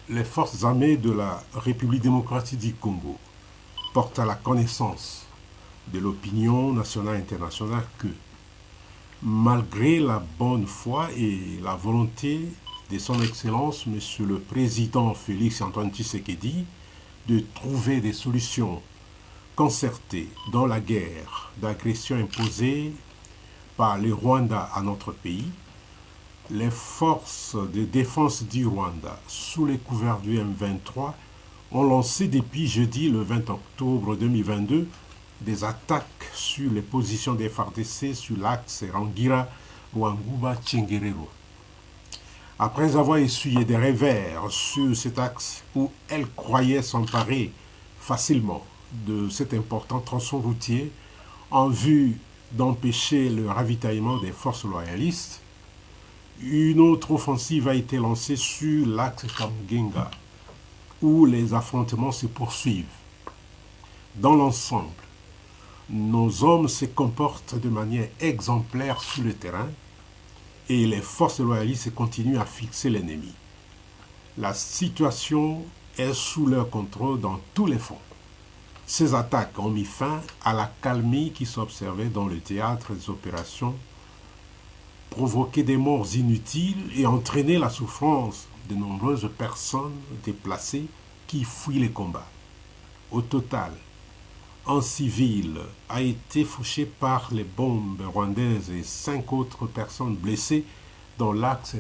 Les forces armées de la République démocratique du Congo portent à la connaissance de l'opinion nationale et internationale que, malgré la bonne foi et la volonté de son Excellence, Monsieur le Président Félix Antoine Tshisekedi, de trouver des solutions concertées dans la guerre d'agression imposée par le Rwanda à notre pays, les forces de défense du Rwanda, sous les couverts du M23, ont lancé depuis jeudi le 20 octobre 2022 des attaques sur les positions des FARDC sur l'axe Rangira-Rwanguba-Tchengerero. Après avoir essuyé des revers sur cet axe où elles croyaient s'emparer facilement de cet important tronçon routier en vue d'empêcher le ravitaillement des forces loyalistes, une autre offensive a été lancée sur l'axe Kamugenga, où les affrontements se poursuivent. Dans l'ensemble, nos hommes se comportent de manière exemplaire sur le terrain et les forces loyalistes continuent à fixer l'ennemi. La situation est sous leur contrôle dans tous les fronts. Ces attaques ont mis fin à la calmie qui s'observait dans le théâtre des opérations, provoqué des morts inutiles et entraîné la souffrance de nombreuses personnes déplacées qui fuient les combats. Au total, un civil a été fauché par les bombes rwandaises et 5 autres personnes blessées dans l'axe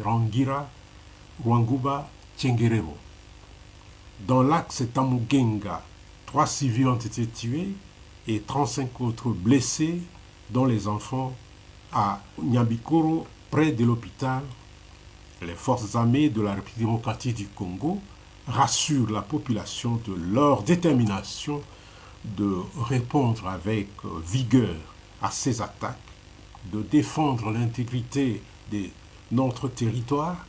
Rangira-Rwanguba-Tchengerero. Dans l'axe Tamugenga, 3 civils ont été tués et 35 autres blessés, dont les enfants à Nyabikoro, près de l'hôpital. Les forces armées de la République démocratique du Congo rassurent la population de leur détermination de répondre avec vigueur à ces attaques, de défendre l'intégrité de notre territoire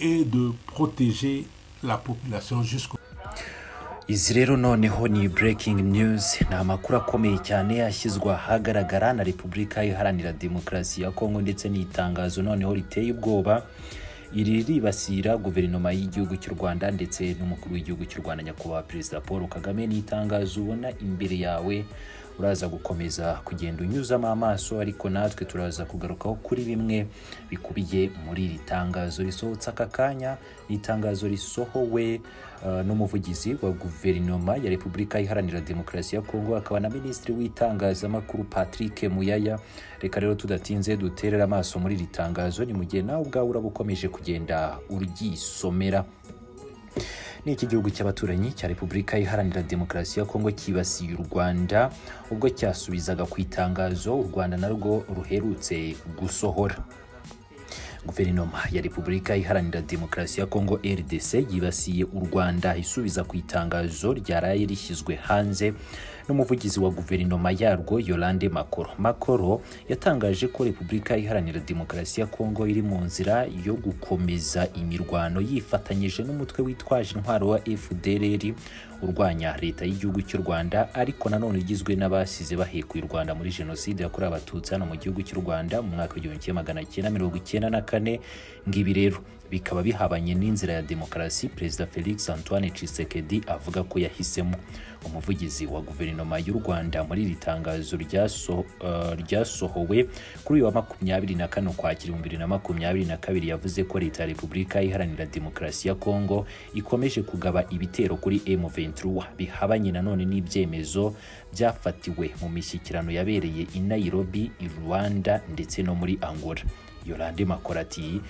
et de protéger la population jusqu'au Izi rero noneho ni breaking news, ni amakuru akomeye cyane yashyizwe ahagaragara na Repubulika Iharanira Demokarasi ya Kongo ndetse n'itangazo noneho riteye ubwoba iri ribasira guverinoma y'igihugu cy'u Rwanda ndetse n'umukuru w'igihugu cy'u Rwanda nyakubahwa Perezida Paul Kagame. N'itangazo ubona imbere yawe uraza gukomeza kugenda unyuzamo amaso, ariko natwe turaza kugarukaho kuri bimwe bikubiye muri iri tangazo risohotse aka kanya. Itangazo risohowe n'umuvugizi wa guverinoma ya Repubulika Iharanira Demokarasi ya Kongo, akaba na Minisitiri w'itangazamakuru Patrick Muyaya. Reka rero tudatinze duterera amaso muri iri tangazo, ni mu gihe nawe ubwawe urabukomeje kugenda uryisomera. N'iki gihugu cy'abaturanyi cya Repubulika Iharanira Demokarasi ya Kongo kibasiye u Rwanda ubwo cyasubizaga ku itangazo u Rwanda narwo ruherutse gusohora. Guverinoma ya Repubulika Iharanira Demokarasi ya Kongo RDC yibasiye u Rwanda isubiza ku itangazo ryaraye rishyizwe hanze n'umuvugizi wa guverinoma yarwo Yolande Makoro yatangaje ko Repubulika Iharanira Demokarasi ya Kongo iri mu nzira yo gukomeza imirwano yifatanyije n'umutwe witwaje intwaro wa FDLR urwanya leta y'igihugu cy'u Rwanda, ariko nanone igizwe n'abasize bahekuye u Rwanda muri jenoside yakorewe abatutsi hano mu gihugu cy'u Rwanda mu mwaka w'1994. Ngibi rero bikaba bihabanye n'inzira ya demokarasi Perezida Félix Antoine Tshisekedi avuga ko yahisemo. Umuvugizi wa guverinoma y'u Rwanda muri iri tangazo ryasohowe kuri uyu wa 24 Ukwakira 2022 yavuze ko leta ya Repubulika Iharanira Demokarasi ya Kongo ikomeje kugaba ibitero kuri M23 bihabanye nanone n'ibyemezo byafatiwe mu mishyikirano yabereye i Nairobi, i Rwanda ndetse no muri Angola. Yolande Makorati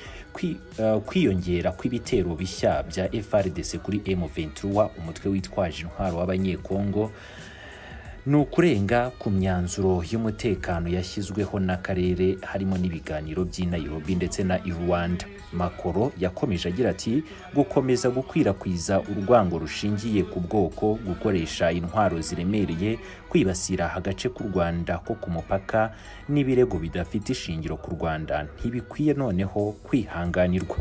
kwiyongera kw'ibitero bishya bya FARDC kuri M23 umutwe witwaje intwaro w'abanyekongo nukurenga ku myanzuro y'umutekano yashyizweho n'akarere harimo n'ibiganiro by'i Nairobi ndetse na Rwanda. Makoro yakomeje agira ati gukomeza gukwirakwiza urwango rushingiye ku bwoko, gukoresha intwaro ziremereye, kwibasira agace k'u Rwanda ko ku mupaka n'ibirego bidafite ishingiro ku Rwanda ntibikwiye noneho kwihanganirwa.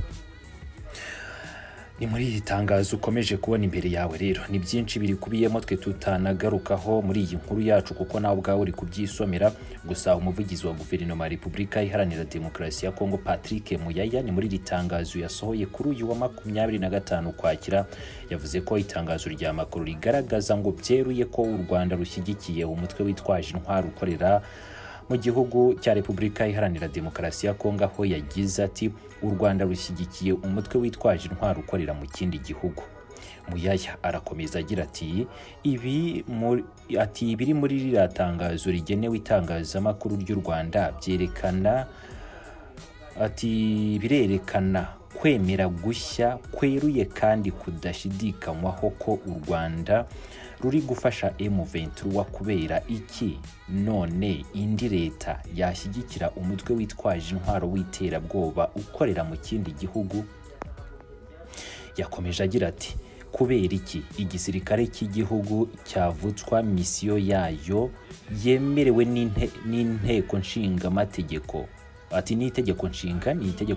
Ni muri iri tangazo ukomeje kubona imbere yawe rero ni byinshi birikubiyemo twe tutanagarukaho muri iyi nkuru yacu kuko nawe ubwawe uri kubyisomera. Gusa umuvugizi wa guverinoma ya Repubulika Iharanira Demokarasi ya Kongo Patrick Muyaya ni muri iri tangazo yasohoye kuri uyu wa 25 Ukwakira yavuze ko itangazo rya makuru rigaragaza ngo byeruye ko u Rwanda rushyigikiye umutwe witwaje intwaro ukorera mu gihugu cya Repubulika Iharanira Demokarasi ya Kongo, aho yagize ati u Rwanda rushyigikiye umutwe witwaje intwaro ukorera mu kindi gihugu. Muyaya arakomeza agira ati ibiri muri ririya tangazo rigenewe itangazamakuru ry'u Rwanda birerekana kwemera gushya kweruye kandi kudashidikanywaho ko u Rwanda ruri gufasha M23 kubera iki none indi leta yashyigikira umutwe witwaje intwaro w'iterabwoba ukorera mu kindi gihugu. Yakomeje agira ati kubera iki igisirikare cy'igihugu cyavutswa misiyo yayo yemerewe n'inteko nshinga mategeko ati ni itegeko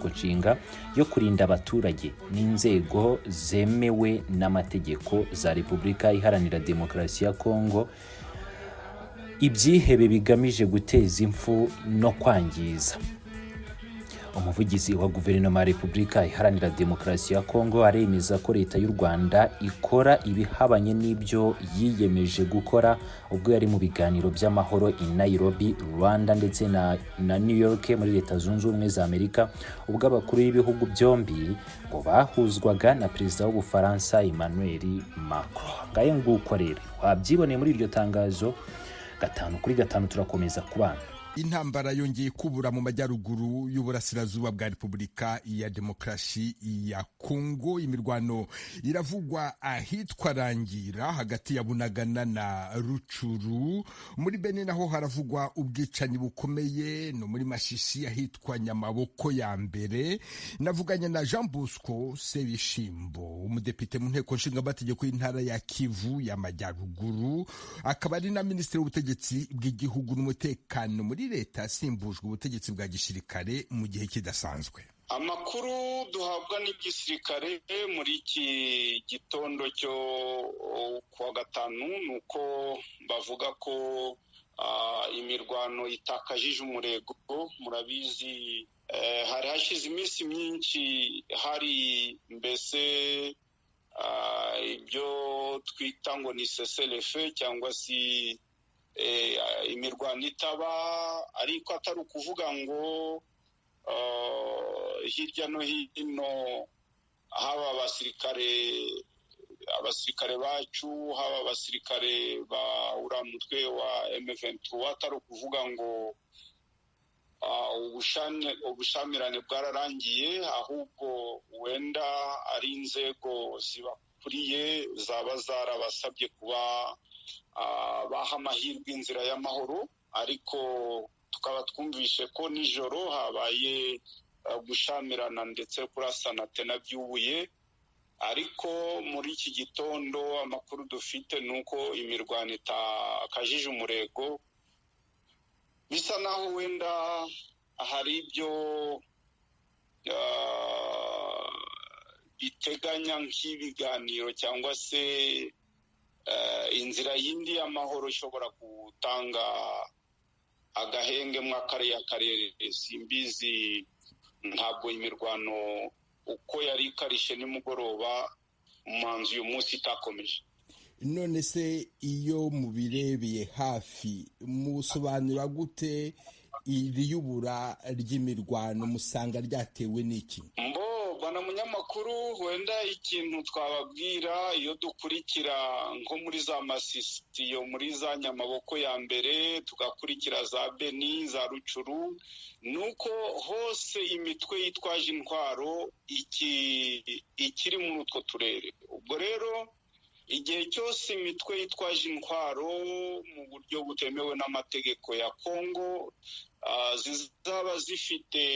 nshinga yo kurinda abaturage n'inzego zemewe n'amategeko za Repubulika Iharanira Demokarasi ya Kongo ibyihebe bigamije guteza impfu no kwangiza. Umuvugizi wa guverinoma ya Repubulika Iharanira Demokarasi ya Kongo aremeza ko leta y'u Rwanda ikora ibihabanye n'ibyo yiyemeje gukora ubwo yari mu biganiro by'amahoro i Nairobi, Rwanda ndetse na New York muri Leta Zunze Ubumwe za Amerika, ubwo abakuru b'ibihugu byombi ngo bahuzwaga na perezida w'Ubufaransa Emmanuel Macron. Ngaye nguko rero wabyiboneye muri iryo tangazo 5 turakomeza kubana. Intambara yongeye kubura mu majyaruguru y'uburasirazuba bwa Repubulika ya Demokarasi ya Kongo. Imirwano iravugwa ahitwa Rangira hagati ya Bunagana na Rucuru. Muri Beni naho haravugwa ubwicanyi bukomeye, no muri Masisi ahitwa Nyamaboko ya mbere. Navuganye na Jean Bosco Sebishimbo, umudepite mu nteko nshingamategeko y'intara ya Kivu y'Amajyaruguru, akaba ari na minisitiri w'ubutegetsi bw'igihugu n'umutekano muri leta asimbujwe ubutegetsi bwa gisirikare mu gihe kidasanzwe. Amakuru duhabwa n'igisirikare muri iki gitondo cyo kuwa 5 nuko bavuga ko imirwano itakajije umurego. Murabizi hari hashize iminsi myinshi hari mbese ibyo twita ngo ni cessez-le-feu cyangwa si imirwano itaba, ariko atari ukuvuga ngo hirya no hino haba abasirikare bacu, haba abasirikare ba uriya mutwe wa M23, atari ukuvuga ngo ubushamirane bwararangiye, ahubwo wenda ari inzego zibakuriye zaba zarabasabye kuba baha amahirwe inzira y'amahoro, ariko tukaba twumvishe ko nijoro habaye gushamirana ndetse kurasana tena byubuye. Ariko muri iki gitondo amakuru dufite nuko imirwano itakajije umurego, bisa naho wenda hari ibyo biteganya nk'ibiganiro cyangwa se inzira yindi y'amahoro ishobora gutanga agahenge mu akarere. Simbizi, ntabwo imirwano uko yari ikarishe nimugoroba umanzi uyu munsi itakomeje. None se iyo mubirebeye hafi musobanura gute iri yubura ry'imirwano, musanga ryatewe n'iki? Bana munyamakuru, wenda ikintu twababwira iyo dukurikira nko muri za Masisi, yo muri za Nyamaboko ya mbere, tugakurikira za Beni, za Rucuru, nuko hose imitwe yitwaje intwaro ikiri muri utwo turere. Ubwo rero igihe cyose imitwe yitwaje intwaro mu buryo butemewe n'amategeko ya Kongo zizaba zifite